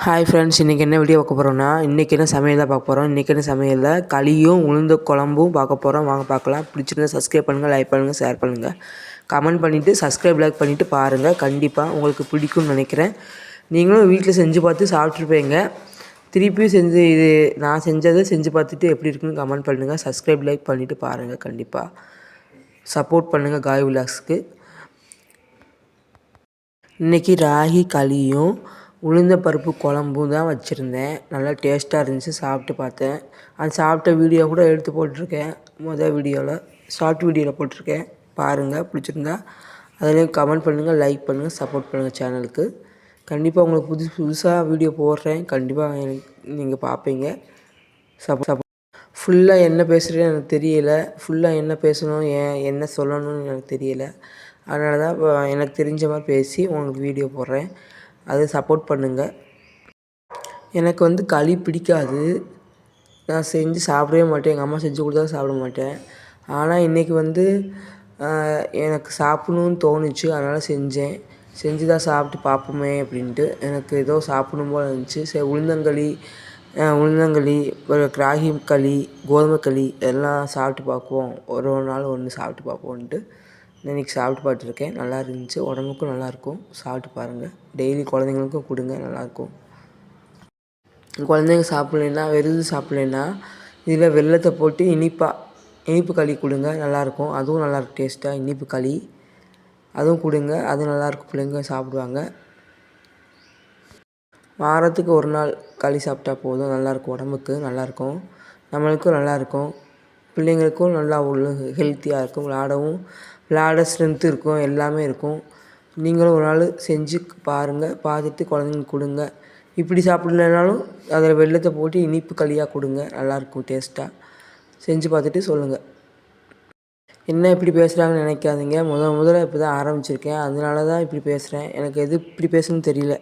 Hi friends, இன்றைக்கி என்ன video பார்க்க போகிறோன்னா, இன்றைக்கி என்ன சமையல் தான் பார்க்க போகிறோம். இன்றைக்கி என்ன சமையலில் களியும் உளுந்த குழம்பும் பார்க்க போகிறோம். வாங்க பார்க்கலாம். பிடிச்சிருந்தா சப்ஸ்கிரைப் பண்ணுங்கள், லைக் பண்ணுங்கள், ஷேர் பண்ணுங்கள், கமெண்ட் பண்ணிவிட்டு சப்ஸ்கிரைப் லைக் பண்ணிவிட்டு பாருங்கள். கண்டிப்பாக உங்களுக்கு பிடிக்கும்னு நினைக்கிறேன். நீங்களும் வீட்டில் செஞ்சு பார்த்து சாப்பிட்ருப்பீங்க. திருப்பியும் செஞ்சு இது நான் செஞ்சதை செஞ்சு பார்த்துட்டு எப்படி இருக்குன்னு கமெண்ட் பண்ணுங்கள். சப்ஸ்கிரைப் லைக் பண்ணிவிட்டு பாருங்கள். கண்டிப்பாக சப்போர்ட் பண்ணுங்கள் காய் விலாக்ஸ்க்கு. இன்றைக்கி ராகி களியும் உளுந்த பருப்பு குழம்பும் தான் வச்சுருந்தேன். நல்லா டேஸ்ட்டாக இருந்துச்சு. சாப்பிட்டு பார்த்தேன். அது சாப்பிட்ட வீடியோ கூட எடுத்து போட்டிருக்கேன். வீடியோவில் ஷார்ட் வீடியோவில் போட்டிருக்கேன். பாருங்கள், பிடிச்சிருந்தா அதுலேயும் கமெண்ட் பண்ணுங்கள், லைக் பண்ணுங்கள், சப்போர்ட் பண்ணுங்கள் சேனலுக்கு. கண்டிப்பாக உங்களுக்கு புதுசாக வீடியோ போடுறேன். கண்டிப்பாக நீங்கள் பார்ப்பீங்க. ஃபுல்லாக என்ன பேசுகிறேன்னு எனக்கு தெரியலை. ஃபுல்லாக என்ன பேசணும், என்ன சொல்லணும்னு எனக்கு தெரியலை. அதனால தான் இப்போ எனக்கு தெரிஞ்ச மாதிரி பேசி உங்களுக்கு வீடியோ போடுறேன். அதை சப்போர்ட் பண்ணுங்கள். எனக்கு களி பிடிக்காது. நான் செஞ்சு சாப்பிடவே மாட்டேன். எங்கள் அம்மா செஞ்சு கொடுத்தா சாப்பிட மாட்டேன். ஆனால் இன்றைக்கி எனக்கு சாப்பிட்ணுன்னு தோணுச்சு. அதனால் செஞ்சு தான் சாப்பிட்டு பார்ப்போமே அப்படின்ட்டு. எனக்கு ஏதோ சாப்பிடணும் போல் இருந்துச்சு. சரி, உளுந்தங்களி, ராகி களி, கோதுமை களி எல்லாம் சாப்பிட்டு பார்ப்போம். ஒரு நாள் ஒன்று சாப்பிட்டு பார்ப்போன்ட்டு இன்றைக்கி சாப்பிட்டு பார்த்துருக்கேன். நல்லா இருந்துச்சு. உடம்புக்கும் நல்லாயிருக்கும். சாப்பிட்டு பாருங்கள். டெய்லி குழந்தைங்களுக்கும் கொடுங்க, நல்லாயிருக்கும். குழந்தைங்க சாப்பிட்லேன்னா, வெறும் சாப்பிட்லேன்னா இதில் வெல்லத்தை போட்டு இனிப்பு களி கொடுங்க, நல்லாயிருக்கும். அதுவும் நல்லாயிருக்கும் டேஸ்ட்டாக. இனிப்பு களி அதுவும் கொடுங்க, அதுவும் நல்லாயிருக்கும். பிள்ளைங்க சாப்பிடுவாங்க. வாரத்துக்கு ஒரு நாள் களி சாப்பிட்டா போதும். நல்லாயிருக்கும். உடம்புக்கு நல்லாயிருக்கும். நம்மளுக்கும் நல்லாயிருக்கும். பிள்ளைங்களுக்கும் நல்லா ஹெல்த்தியாக இருக்கும். விளாட ஸ்ட்ரென்த்து இருக்கும். எல்லாமே இருக்கும். நீங்களும் ஒரு நாள் செஞ்சு பாருங்கள். பார்த்துட்டு குழந்தைங்களுக்கு கொடுங்க. இப்படி சாப்பிட்லனாலும் அதில் வெல்லத்தை போட்டு இனிப்பு களியாக கொடுங்க. நல்லாயிருக்கும் டேஸ்ட்டாக. செஞ்சு பார்த்துட்டு சொல்லுங்கள். என்ன இப்படி பேசுகிறாங்கன்னு நினைக்காதீங்க. முதல்ல இப்படி தான் ஆரம்பிச்சிருக்கேன். அதனால தான் இப்படி பேசுகிறேன். எனக்கு எது இப்படி பேசணும்னு தெரியல.